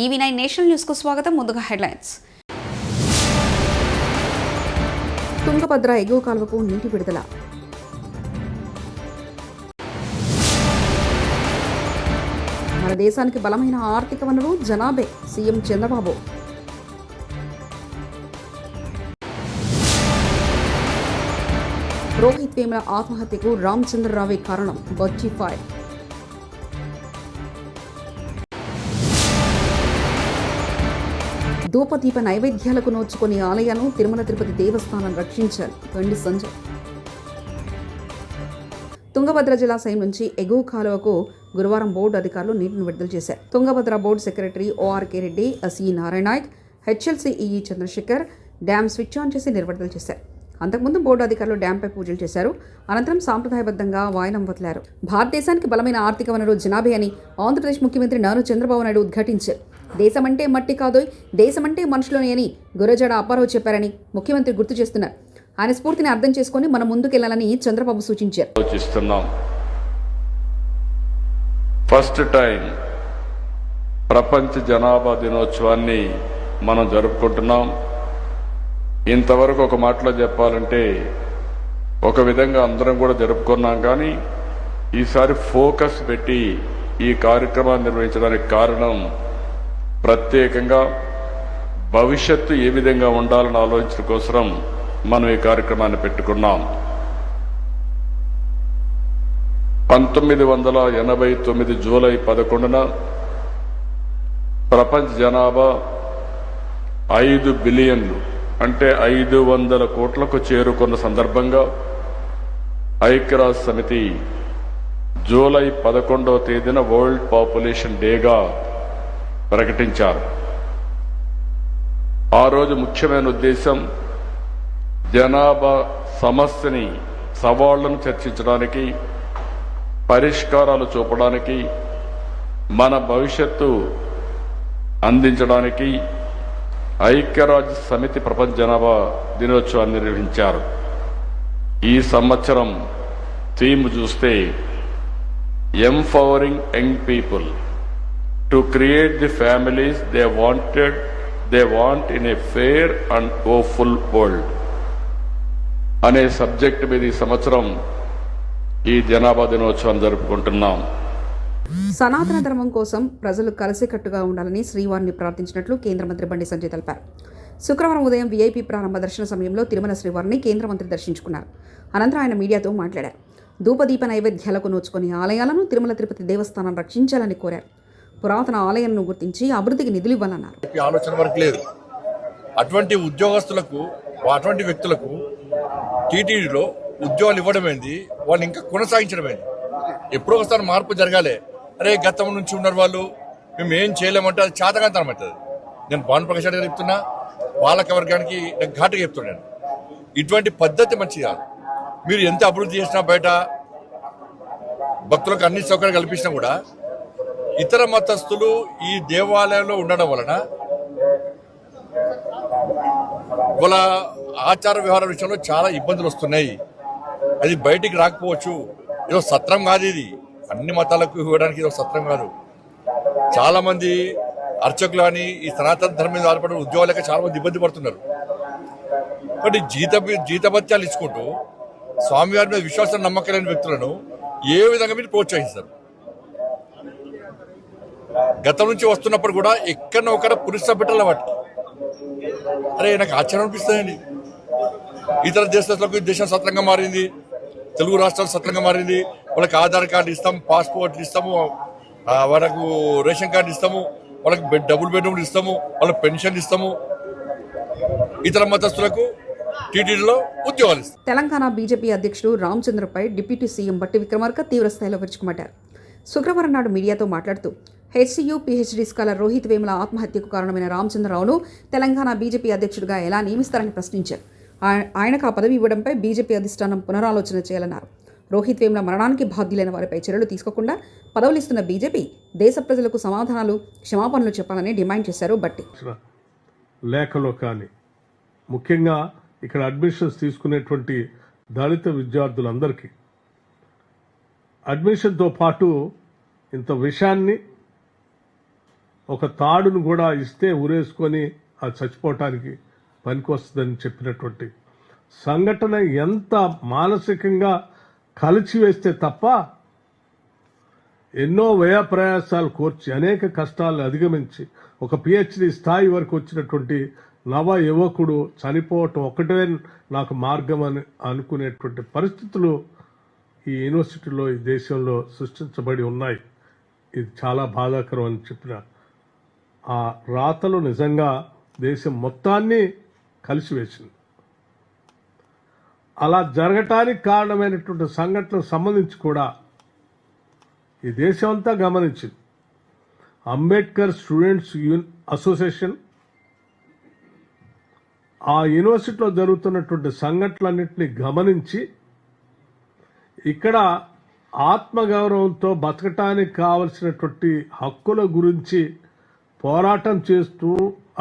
EV9 national news కు స్వాగతం. ముందుగా హెడ్లైన్స్. తుంగభద్ర ఎగువ కాలువకు నీటి విడుదల. మన దేశానికి బలమైన ఆర్థిక వనరు జనాభే, సీఎం చంద్రబాబు. రోహిత్ వేముల ఆత్మహత్యకు రామచంద్రరావే కారణం, బొచ్చి ఫైర్. ధూపదీప నైవేద్యాలకు నోచుకొని ఆలయాలను తిరుమల తిరుపతి దేవస్థానం రక్షించాలి, బండి సంజయ్. తుంగభద్ర జలాశయం నుంచి ఎగువ కాలువకు గురువారం బోర్డు అధికారులు నీటిని విడుదల చేశారు. Tungabhadra board secretary ORK Reddy, C Narayana Nayak, HLC EE Chandrashekar dam switch on చేసి విడుదల చేశారు. అంతకుముందు బోర్డు అధికారులు డ్యాంపై పూజలు చేశారు. అనంతరం సాంప్రదాయబద్ధంగా వాయనం వదిలారు. భారతదేశానికి బలమైన ఆర్థిక వనరు జనాభే అని ఆంధ్రప్రదేశ్ ముఖ్యమంత్రి నారా చంద్రబాబు నాయుడు ఉద్ఘాటించారు. దేశమంటే మట్టి కాదోయ్, దేశమంటే మనుషులోనే అని గురజాడ అప్పారావు చెప్పారని ముఖ్యమంత్రి గుర్తు చేస్తున్నారు. ఆయన స్ఫూర్తిని అర్థం చేసుకుని మనం ముందుకెళ్లాలని చంద్రబాబు సూచించారు. ఫస్ట్ టైం ప్రపంచ జనాభా దినోత్సవాన్ని మనం జరుపుకుంటున్నాం. ఇంతవరకు ఒక మాటలో చెప్పాలంటే ఒక విధంగా అందరం కూడా జరుపుకున్నాం, కానీ ఈసారి ఫోకస్ పెట్టి ఈ కార్యక్రమాన్ని నిర్వహించడానికి కారణం ప్రత్యేకంగా భవిష్యత్తు ఏ విధంగా ఉండాలని ఆలోచించడం కోసం మనం ఈ కార్యక్రమాన్ని పెట్టుకున్నాం. 1989 జూలై 11న ప్రపంచ జనాభా 5 బిలియన్లు అంటే 500 కోట్లకు చేరుకున్న సందర్భంగా ఐక్యరాజ్య సమితి జూలై 11వ తేదీన వరల్డ్ పాపులేషన్ డేగా ప్రకటించారు. ఆ రోజు ముఖ్యమైన ఉద్దేశం జనాభా సమస్యని, సవాళ్లను చర్చించడానికి, పరిష్కారాలు చూపడానికి, మన భవిష్యత్తు అందించడానికి ఐక్యరాజ్య సమితి ప్రపంచ జనాభా దినోత్సవాన్ని నిర్వహించారు. ఈ సంవత్సరం థీమ్ చూస్తే empowering young people to create the families they want in a fair and hopeful world అనే సబ్జెక్ట్ మీద ఈ సంవత్సరం ఈ జనాభా దినోత్సవం జరుపుకుంటున్నాం. సనాతన ధర్మం కోసం ప్రజలు కలిసికట్టుగా ఉండాలని శ్రీవారిని ప్రార్థించినట్లు కేంద్ర మంత్రి బండి సంజయ్ తెలిపారు. శుక్రవారం ఉదయం వీఐపీ ప్రారంభ దర్శన సమయంలో తిరుమల శ్రీవారిని కేంద్ర మంత్రి దర్శించుకున్నారు. అనంతరం ఆయన మీడియాతో మాట్లాడారు. ధూపదీప నైవేద్యాలకు నోచుకొని ఆలయాలను తిరుమల తిరుపతి దేవస్థానం రక్షించాలని కోరారు. పురాతన ఆలయాలను గుర్తించి అభివృద్ధికి నిధులు ఇవ్వాలన్నారు. ఆలోచన వరకు లేదు. అటువంటి ఉద్యోగస్తులకు, అటువంటి వ్యక్తులకు టీటీడీలో ఉద్యోగాలు ఇవ్వడమేంది, వాళ్ళు ఇంకా కొనసాగించడమేంది. ఎప్పుడో ఒకసారి మార్పు జరగాలి. అరే గతం నుంచి ఉన్నారు వాళ్ళు, మేము ఏం చేయలేమంటే అది చేతకాంతనం అవుతుంది. నేను భానుప్రకాష్ గారు చెప్తున్నా, పాలక వర్గానికి నేను ఘాటుగా చెప్తున్నాను, ఇటువంటి పద్ధతి మంచిది కాదు. మీరు ఎంత అభివృద్ధి చేసినా, బయట భక్తులకు అన్ని సౌకర్యాలు కల్పించినా కూడా ఇతర మతస్థులు ఈ దేవాలయంలో ఉండడం వలన వాళ్ళ ఆచార వ్యవహార విషయంలో చాలా ఇబ్బందులు వస్తున్నాయి. అది బయటికి రాకపోవచ్చు. ఏదో సత్రం కాదు ఇది, అన్ని మతాలకు ఇవ్వడానికి ఇది సత్రం కాదు. చాలా మంది అర్చకులు అని ఈ సనాతన ధర్మం మీద ఆధారపడిన ఉద్యోగాలు లేక చాలా మంది ఇబ్బంది పడుతున్నారు. కాబట్టి జీతభత్యాలు ఇచ్చుకుంటూ స్వామివారి మీద విశ్వాసం నమ్మకం లేని వ్యక్తులను ఏ విధంగా మీరు ప్రోత్సహిస్తారు? గతం నుంచి వస్తున్నప్పుడు కూడా ఎక్కడో ఒకడ పురుష పెట్టాల వాటికి. అరే నాకు ఆశ్చర్యం అనిపిస్తుందండి. ఇతర దేశాలకు దేశం సత్రంగా మారింది, తెలుగు రాష్ట్రాలు సత్రంగా మారింది. వాళ్ళకి ఆధార్ కార్డు ఇస్తాము, పాస్పోర్ట్లు ఇస్తాము, వాళ్ళకు రేషన్ కార్డు ఇస్తాము, వాళ్ళకి డబుల్ బెడ్రూమ్లు ఇస్తాము, వాళ్ళకి పెన్షన్ ఇస్తాము. ఇతర మతస్థులకు టీటీడీలో ఉద్యోగాలు ఇస్తాం. తెలంగాణ బీజేపీ అధ్యక్షుడు రామచంద్రపై డిప్యూటీ సీఎం బట్టి విక్రమార్క తీవ్రస్థాయిలో విరుచుకుపడ్డారు. శుక్రవారం నాడు మీడియాతో మాట్లాడుతూ HCU PhD scholar Rohit Vemula ఆత్మహత్యకు కారణమైన రామచంద్రరావును తెలంగాణ బీజేపీ అధ్యక్షుడిగా ఎలా నియమిస్తారని ప్రశ్నించారు. ఆయనకు ఆ పదవి ఇవ్వడంపై బీజేపీ అధిష్టానం పునరాలోచన చేయాలన్నారు. రోహిత్ వేముల మరణానికి బాధ్యులైన వారిపై చర్యలు తీసుకోకుండా పదవులు ఇస్తున్న బీజేపీ దేశ ప్రజలకు సమాధానాలు, క్షమాపణలు చెప్పాలని డిమాండ్ చేశారు బట్టి. లేఖలో కానీ ముఖ్యంగా ఇక్కడ అడ్మిషన్స్ తీసుకునేటువంటి దళిత విద్యార్థులందరికీ అడ్మిషన్తో పాటు ఇంత విషయాన్ని ఒక తాడును కూడా ఇస్తే ఉరేసుకొని అది చచ్చిపోవటానికి పనికొస్తుందని చెప్పినటువంటి సంఘటన ఎంత మానసికంగా కలిచివేస్తే తప్ప ఎన్నో వ్యయ ప్రయాసాలు కోర్చి అనేక కష్టాలను అధిగమించి ఒక పిహెచ్డి స్థాయి వరకు వచ్చినటువంటి నవ యువకుడు చనిపోవటం ఒకటే నాకు మార్గం అని అనుకునేటువంటి పరిస్థితులు ఈ యూనివర్సిటీలో ఈ దేశంలో సృష్టించబడి ఉన్నాయి. ఇది చాలా బాధాకరం అని చెప్పిన ఆ రాతలు నిజంగా దేశం మొత్తాన్ని కలిసివేసింది. అలా జరగటానికి కారణమైనటువంటి సంఘటనకు సంబంధించి కూడా ఈ దేశం అంతా గమనించింది. అంబేద్కర్ స్టూడెంట్స్ అసోసియేషన్ ఆ యూనివర్సిటీలో జరుగుతున్నటువంటి సంఘటనలన్నింటినీ గమనించి ఇక్కడ ఆత్మగౌరవంతో బతకటానికి కావలసినటువంటి హక్కుల గురించి పోరాటం చేస్తూ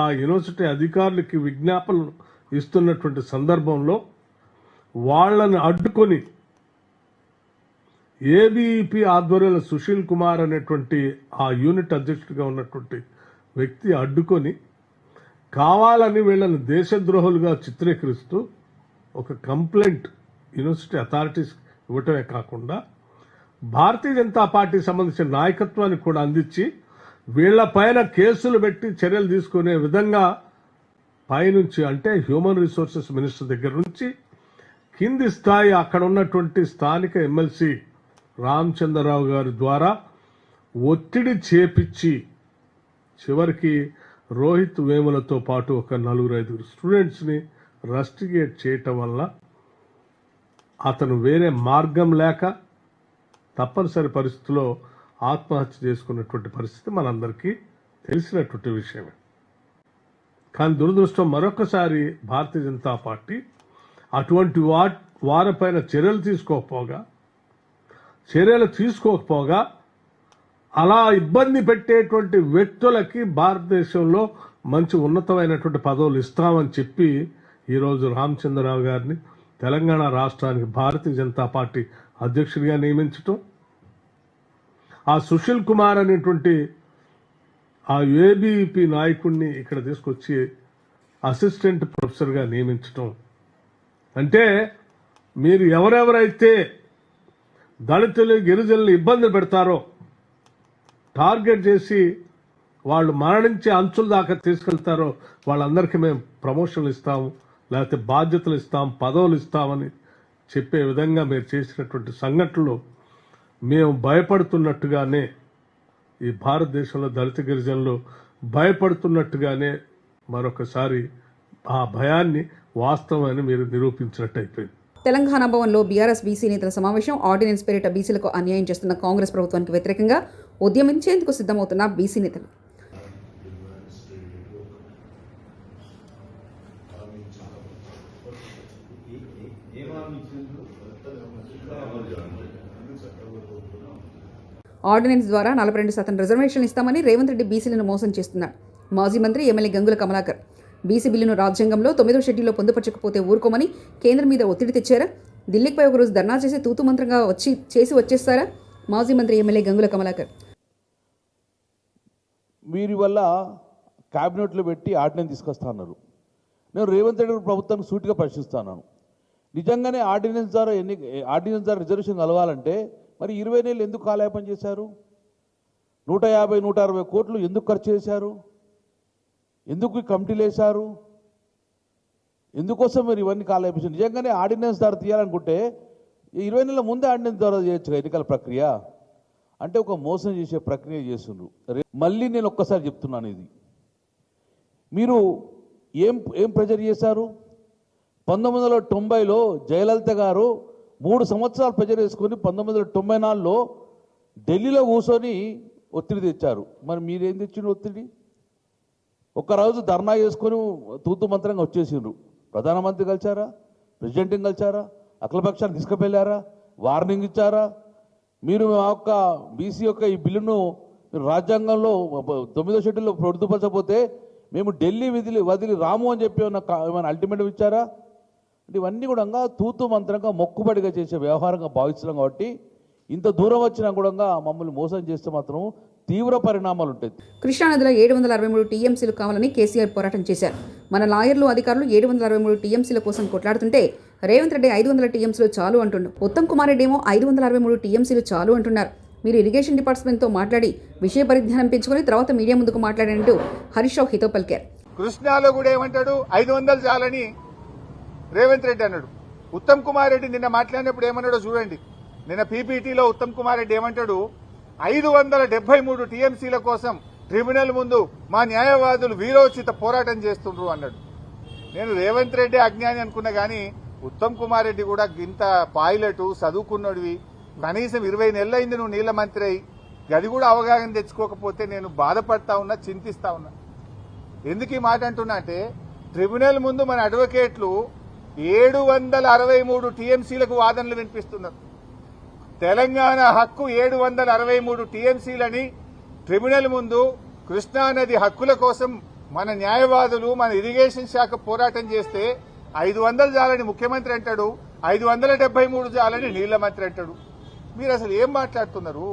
ఆ యూనివర్సిటీ అధికారులకి విజ్ఞాపనలు ఇస్తున్నటువంటి సందర్భంలో వాళ్ళని అడ్డుకొని ఏబీఈపీ ఆధ్వర్యంలో సుశీల్ కుమార్ అనేటువంటి ఆ యూనిట్ అధ్యక్షుడిగా ఉన్నటువంటి వ్యక్తి అడ్డుకొని కావాలని వీళ్ళని దేశద్రోహులుగా చిత్రీకరిస్తూ ఒక కంప్లైంట్ యూనివర్సిటీ అథారిటీస్ ఇవ్వటమే కాకుండా భారతీయ జనతా పార్టీకి సంబంధించిన నాయకత్వాన్ని కూడా అందించి వీళ్లపైన కేసులు పెట్టి చర్యలు తీసుకునే విధంగా పైనుంచి అంటే హ్యూమన్ రిసోర్సెస్ మినిస్టర్ దగ్గర నుంచి కింది స్థాయి అక్కడ ఉన్నటువంటి స్థానిక ఎమ్మెల్సీ రామచంద్రరావు గారి ద్వారా ఒత్తిడి చేపించి చివరికి రోహిత్ వేములతో పాటు ఒక 4-5 స్టూడెంట్స్ని రస్టిగేట్ చేయటం వల్ల అతను వేరే మార్గం లేక తప్పనిసరి పరిస్థితిలో ఆత్మహత్య చేసుకున్నటువంటి పరిస్థితి మనందరికీ తెలిసినటువంటి విషయమే. కానీ దురదృష్టం మరొకసారి భారతీయ జనతా పార్టీ అటువంటి వారిపైన చర్యలు తీసుకోకపోగా అలా ఇబ్బంది పెట్టేటువంటి వ్యక్తులకి భారతదేశంలో మంచి ఉన్నతమైనటువంటి పదవులు ఇస్తామని చెప్పి ఈరోజు రామచంద్రరావు గారిని తెలంగాణ రాష్ట్రానికి భారతీయ జనతా పార్టీ అధ్యక్షుడిగా నియమించటం, ఆ సుశీల్ కుమార్ అనేటువంటి ఆ ఏబీఈపీ నాయకుడిని ఇక్కడ తీసుకొచ్చి అసిస్టెంట్ ప్రొఫెసర్గా నియమించటం అంటే మీరు ఎవరెవరైతే దళితులు గిరిజనులు ఇబ్బంది పెడతారో టార్గెట్ చేసి వాళ్ళు మరణించే అంచుల దాకా తీసుకెళ్తారో వాళ్ళందరికీ మేము ప్రమోషన్లు ఇస్తాము, లేకపోతే బాధ్యతలు ఇస్తాం, పదవులు ఇస్తామని చెప్పే విధంగా మీరు చేసినటువంటి సంఘటనలు మేము భయపడుతున్నట్టుగానే ఈ భారతదేశంలో దళిత గిరిజనులు భయపడుతున్నట్టుగానే మరొకసారి ఆ భయాన్ని వాస్తవమని మీరు నిరూపించినట్టు అయిపోయింది. తెలంగాణ భవన్లో బీఆర్ఎస్ బీసీ నేతల సమావేశం. ఆర్డినెన్స్ పేరిట బీసీలకు అన్యాయం చేస్తున్న కాంగ్రెస్ ప్రభుత్వానికి వ్యతిరేకంగా ఉద్యమించేందుకు సిద్ధమవుతున్న బీసీ నేతలు. ఆర్డినెన్స్ ద్వారా 42% రిజర్వేషన్లు ఇస్తామని రేవంత్ రెడ్డి బీసీలను మోసం చేస్తున్నాడు. మాజీ మంత్రి ఎమ్మెల్యే గంగుల కమలాకర్ బీసీ బిల్లును రాజ్యాంగంలో 9వ షెడ్యూల్లో పొందుపరచకపోతే ఊరుకోమని కేంద్రం మీద ఒత్తిడి తెచ్చారా? ఢిల్లీపై ఒకరోజు ధర్నా చేసి తూతు మంత్రంగా వచ్చేస్తారా? మాజీ మంత్రి ఎమ్మెల్యే గంగుల కమలాకర్. వీరి వల్ల క్యాబినెట్లో పెట్టి ఆర్డినెన్స్ తీసుకొస్తా అన్నారు. నేను రేవంత్ రెడ్డి ప్రభుత్వానికి సూటిగా ప్రశ్నిస్తాను. నిజంగానే ఆర్డినెన్స్ ద్వారా రిజర్వేషన్ కలవాలంటే మరి 20 నెలలు ఎందుకు కాలయాపన చేశారు? 150-160 కోట్లు ఎందుకు ఖర్చు చేశారు? ఎందుకు కమిటీలు వేశారు? ఎందుకోసం మీరు ఇవన్నీ కాలయాపన? నిజంగానే ఆర్డినెన్స్ ద్వారా తీయాలనుకుంటే 20 నెలల ముందే ఆర్డినెన్స్ ద్వారా చేయొచ్చు ఎన్నికల ప్రక్రియ. అంటే ఒక మోసం చేసే ప్రక్రియ చేస్తుండ్రు. మళ్ళీ నేను ఒక్కసారి చెప్తున్నాను, ఇది మీరు ఏం ప్రెజర్ చేశారు? 1990లో జయలలిత గారు 3 సంవత్సరాలు ప్రెజర్ వేసుకొని 1994లో ఢిల్లీలో కూర్చొని ఒత్తిడి తెచ్చారు. మరి మీరేం తెచ్చిండ్రు ఒత్తిడి? ఒక్కరోజు ధర్నా చేసుకొని తూతు మంత్రంగా వచ్చేసిండ్రు. ప్రధానమంత్రి కలిసారా? ప్రెసిడెంట్ని కలిసారా? అఖిలపక్షాన్ని తీసుకువెళ్ళారా? వార్నింగ్ ఇచ్చారా? మీరు మా యొక్క బీసీ యొక్క ఈ బిల్లును రాజ్యాంగంలో 9వ షెడ్యూల్లో పొందుపరచకపోతే మేము ఢిల్లీ వదిలి రాము అని చెప్పి ఏమైనా అల్టిమేటం ఇచ్చారా? అంటే ఇవన్నీ కూడా తూతు మంత్రంగా మొక్కుబడిగా చేసే వ్యవహారంగా భావిస్తున్నాం. కాబట్టి ఇంత దూరం వచ్చినా కూడా మమ్మల్ని మోసం చేస్తే మాత్రం తీవ్ర పరిణామాలు ఉంటాయి. కృష్ణానదిలో 763 టీఎంసీలు కావాలని కేసీఆర్ పోరాటం చేశారు. మన లాయర్లు అధికారులు 763 టీఎంసీల కోసం కొట్లాడుతుంటే రేవంత్ రెడ్డి 500 టీఎంసీలు చాలు అంటుండు. ఉత్తమ్ కుమార్ రెడ్డి ఏమో 563 టీఎంసీలు చాలు అంటున్నారు. మీరు ఇరిగేషన్ డిపార్ట్మెంట్తో మాట్లాడి విషయ పరిజ్ఞానం పెంచుకొని తర్వాత మీడియా ముందుకు మాట్లాడినట్టు హరీష్ రావు హితో పలికారు. కృష్ణాలో కూడా ఏమంటాడు 500 చాలని రేవంత్ రెడ్డి అన్నాడు. ఉత్తమ్ కుమార్ రెడ్డి నిన్న మాట్లాడినప్పుడు ఏమన్నాడో చూడండి. నిన్న పీపీటీలో ఉత్తమ్ కుమార్ రెడ్డి ఏమంటాడు, 573 టీఎంసీల కోసం ట్రిబ్యునల్ ముందు మా న్యాయవాదులు వీరోచిత పోరాటం చేస్తుండ్రు అన్నాడు. నేను రేవంత్ రెడ్డి అజ్ఞాని అనుకున్నా గానీ ఉత్తమ్ కుమార్ రెడ్డి కూడా ఇంత పైలట్ చదువుకున్నడివి, కనీసం 20 నెలలైంది నువ్వు నీళ్ల మంత్రి అయి, గది కూడా అవగాహన తెచ్చుకోకపోతే నేను బాధపడతా ఉన్నా, చింతిస్తా ఉన్నా. ఎందుకు ఈ మాట అంటున్నా అంటే, ట్రిబ్యునల్ ముందు మన అడ్వకేట్లు 763 టీఎంసీలకు వాదనలు వినిపిస్తున్నారు. తెలంగాణ హక్కు 763 టీఎంసీలని ట్రిబ్యునల్ ముందు కృష్ణానది హక్కుల కోసం మన న్యాయవాదులు, మన ఇరిగేషన్ శాఖ పోరాటం చేస్తే 500 చాలని ముఖ్యమంత్రి అంటాడు, 573 చాలని నీళ్ల మంత్రి అంటాడు. మీరు అసలు ఏం మాట్లాడుతున్నారు?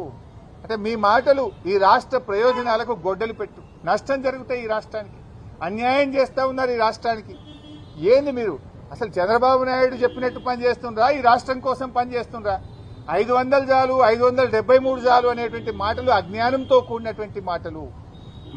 అంటే మీ మాటలు ఈ రాష్ట్ర ప్రయోజనాలకు గొడ్డలి పెట్టు. నష్టం జరుగుతాయి ఈ రాష్ట్రానికి, అన్యాయం చేస్తా ఉన్నారు ఈ రాష్ట్రానికి. ఏంది మీరు అసలు చంద్రబాబు నాయుడు చెప్పినట్టు పని చేస్తుండ్రా, ఈ రాష్ట్రం కోసం పని చేస్తుండ్రా? 500 చాలు, 573 చాలు అనేటువంటి మాటలు అజ్ఞానంతో కూడినటువంటి మాటలు.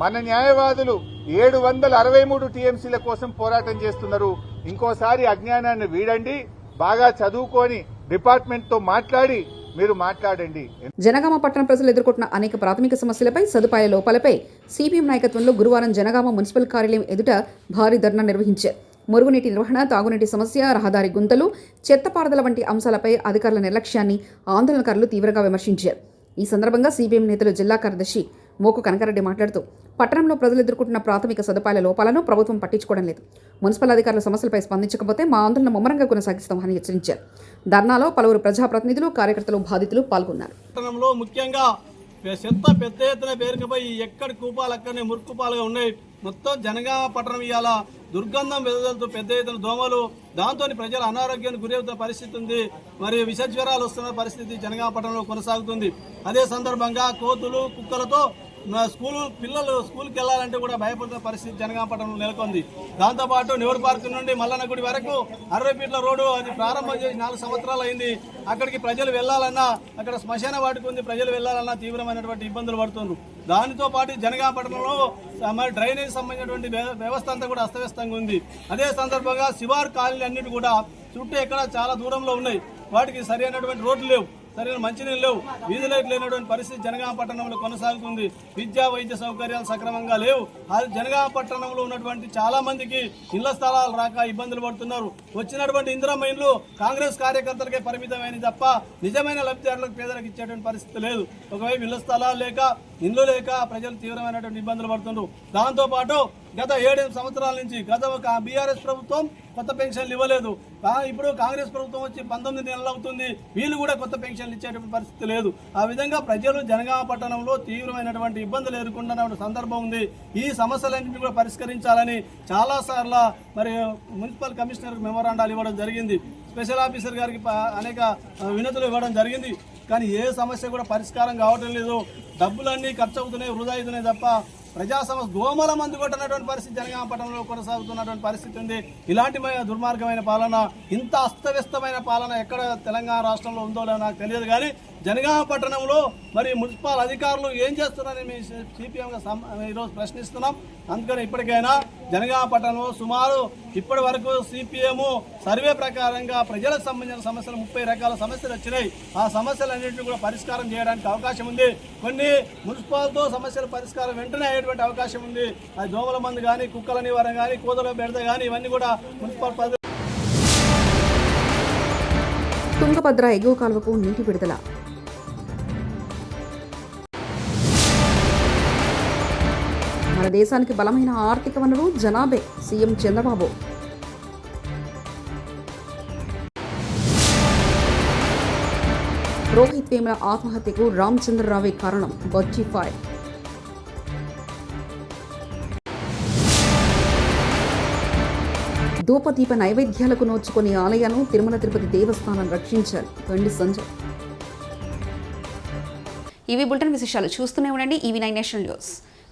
మన న్యాయవాదులు 763 టీఎంసీల కోసం పోరాటం చేస్తున్నారు. ఇంకోసారి అజ్ఞానాన్ని వీడండి, బాగా చదువుకొని డిపార్ట్మెంట్తో మాట్లాడి మీరు మాట్లాడండి. జనగామ పట్టణ ప్రజలు ఎదుర్కొంటున్న అనేక ప్రాథమిక సమస్యలపై, సదుపాయాల లోపాలపై సిపిఎం నాయకత్వంలో గురువారం జనగామ మున్సిపల్ కార్యాలయం ఎదుట భారీ ధర్నా నిర్వహించారు. మురుగునీటి నిర్వహణ, తాగునీటి సమస్య, రహదారి గుంతలు, చెత్తపారదల వంటి అంశాలపై అధికారుల నిర్లక్ష్యాన్ని ఆందోళనకారులు తీవ్రంగా విమర్శించారు. ఈ సందర్భంగా సిపిఎం నేతలు జిల్లా కార్యదర్శి మోకు కనకారెడ్డి మాట్లాడుతూ, పట్టణంలో ప్రజలు ఎదుర్కొంటున్న ప్రాథమిక సదుపాయాల లోపాలను ప్రభుత్వం పట్టించుకోవడం లేదు. మున్సిపల్ అధికారుల సమస్యలపై స్పందించకపోతే మా ఆందోళన ముమ్మరంగా కొనసాగిస్తామని హెచ్చరించారు. ధర్నాలో పలువురు ప్రజాప్రతినిధులు, కార్యకర్తలు, బాధితులు పాల్గొన్నారు. పట్టణంలో ముఖ్యంగా చెత్త పెద్ద ఎత్తున పేరుకుపోయి ఎక్కడి కూపాలు అక్కడనే మురుక్కుపాలుగా ఉన్నాయి. మొత్తం జనగామ పట్టణం ఇవాళ దుర్గంధం వెదజల్లుతూ పెద్ద ఎత్తున దోమలు, దాంతో ప్రజలు అనారోగ్యానికి గురవుతున్న పరిస్థితి ఉంది. మరియు విష జ్వరాలు వస్తున్న పరిస్థితి జనగామ పట్టణంలో కొనసాగుతుంది. అదే సందర్భంగా కోతులు, కుక్కలతో పిల్లలు స్కూల్కి వెళ్లాలంటే కూడా భయపడుతున్న పరిస్థితి జనగామ పట్టణంలో నెలకొంది. దాంతోపాటు నెహ్రూ పార్క్ నుండి మల్లన్న గుడి వరకు 60 ఫీట్ల రోడ్డు అది ప్రారంభం చేసి 4 సంవత్సరాలు అయింది. అక్కడికి ప్రజలు వెళ్లాలన్నా, అక్కడ శ్మశాన వాటికి ఉంది, ప్రజలు వెళ్లాలన్నా తీవ్రమైనటువంటి ఇబ్బందులు పడుతున్నారు. దానితో పాటు జనగామ పట్టణంలో మరి డ్రైనేజ్ సంబంధించినటువంటి వ్యవస్థ అంతా కూడా అస్తవ్యస్తంగా ఉంది. అదే సందర్భంగా శివారు కాలనీ అన్నిటి కూడా చుట్టూ ఎక్కడ చాలా దూరంలో ఉన్నాయి. వాటికి సరైనటువంటి రోడ్లు లేవు, సరైన మంచినీళ్ళు లేవు, వీధి లైట్లు లేనటువంటి పరిస్థితి జనగామ పట్టణంలో కొనసాగుతుంది. విద్యా, వైద్య సౌకర్యాలు సక్రమంగా లేవు. జనగామ పట్టణంలో ఉన్నటువంటి చాలా మందికి ఇళ్ల స్థలాలు రాక ఇబ్బందులు పడుతున్నారు. వచ్చినటువంటి ఇందిరమ్మ ఇండ్లు కాంగ్రెస్ కార్యకర్తలకే పరిమితమైన తప్ప నిజమైన లబ్ధిదారులకు, పేదలకు ఇచ్చేటువంటి పరిస్థితి లేదు. ఒకవైపు ఇళ్ల స్థలాలు లేక, ఇండ్లు లేక ప్రజలు తీవ్రమైనటువంటి ఇబ్బందులు పడుతున్నారు. దాంతోపాటు గత 7 సంవత్సరాల నుంచి బీఆర్ఎస్ ప్రభుత్వం కొత్త పెన్షన్లు ఇవ్వలేదు. ఇప్పుడు కాంగ్రెస్ ప్రభుత్వం వచ్చి 19 నెలలు అవుతుంది, వీళ్ళు కూడా కొత్త పెన్షన్లు ఇచ్చేటువంటి పరిస్థితి లేదు. ఆ విధంగా ప్రజలు జనగామ పట్టణంలో తీవ్రమైనటువంటి ఇబ్బందులు ఎదుర్కొంటున్న సందర్భం ఉంది. ఈ సమస్యలన్నింటినీ కూడా పరిష్కరించాలని చాలాసార్లు మరి మున్సిపల్ కమిషనర్కి మెమోరాండాలు ఇవ్వడం జరిగింది. స్పెషల్ ఆఫీసర్ గారికి అనేక వినతులు ఇవ్వడం జరిగింది. కానీ ఏ సమస్య కూడా పరిష్కారం కావటం లేదు. డబ్బులన్నీ ఖర్చు అవుతున్నాయి, వృధా అవుతున్నాయి తప్ప ప్రజా సమస్య దోమల మందు కొట్టినటువంటి పరిస్థితి జనగామ పట్టణంలో కొనసాగుతున్నటువంటి పరిస్థితి ఉంది. ఇలాంటి దుర్మార్గమైన పాలన, ఇంత అస్తవ్యస్తమైన పాలన ఎక్కడ తెలంగాణ రాష్ట్రంలో ఉందో నాకు తెలియదు. కానీ జనగామ పట్టణంలో మరి మున్సిపల్ అధికారులు ఏం చేస్తున్నారని మేము సిపిఎంగా ఈరోజు ప్రశ్నిస్తున్నాం. అందుకని ఇప్పటికైనా జనగామ పట్టణంలో సుమారు ఇప్పటి వరకు సిపిఎం సర్వే ప్రకారంగా ప్రజలకు సంబంధించిన సమస్యలు 30 రకాల సమస్యలు వచ్చినాయి. ఆ సమస్యలన్నింటినీ కూడా పరిష్కారం చేయడానికి అవకాశం ఉంది. కొన్ని మున్సిపాల్తో సమస్యల పరిష్కారం వెంటనే అయ్యేటువంటి అవకాశం ఉంది. అది దోమల మందు కానీ, కుక్కల నివారణ కానీ, కోదల బెడద కానీ ఇవన్నీ కూడా మున్సిపల్. తుంగభద్ర ఎగువ కాలువకు నీటి విడుదల. మన దేశానికి బలమైన ఆర్థిక వనరు జనాభే, సీఎం చంద్రబాబు. రోహిత్ వేముల ఆత్మహత్యకు రామచంద్రరావే కారణం, బొచ్చి ఫైర్. ధూపదీప నైవేద్యాలకు నోచుకునే ఆలయాలను తిరుమల తిరుపతి దేవస్థానం రక్షించాలి, బండి సంజయ్. ఇవి బులెటిన్ విశేషాలు. చూస్తూనే ఉండండి EV9 నేషనల్ న్యూస్.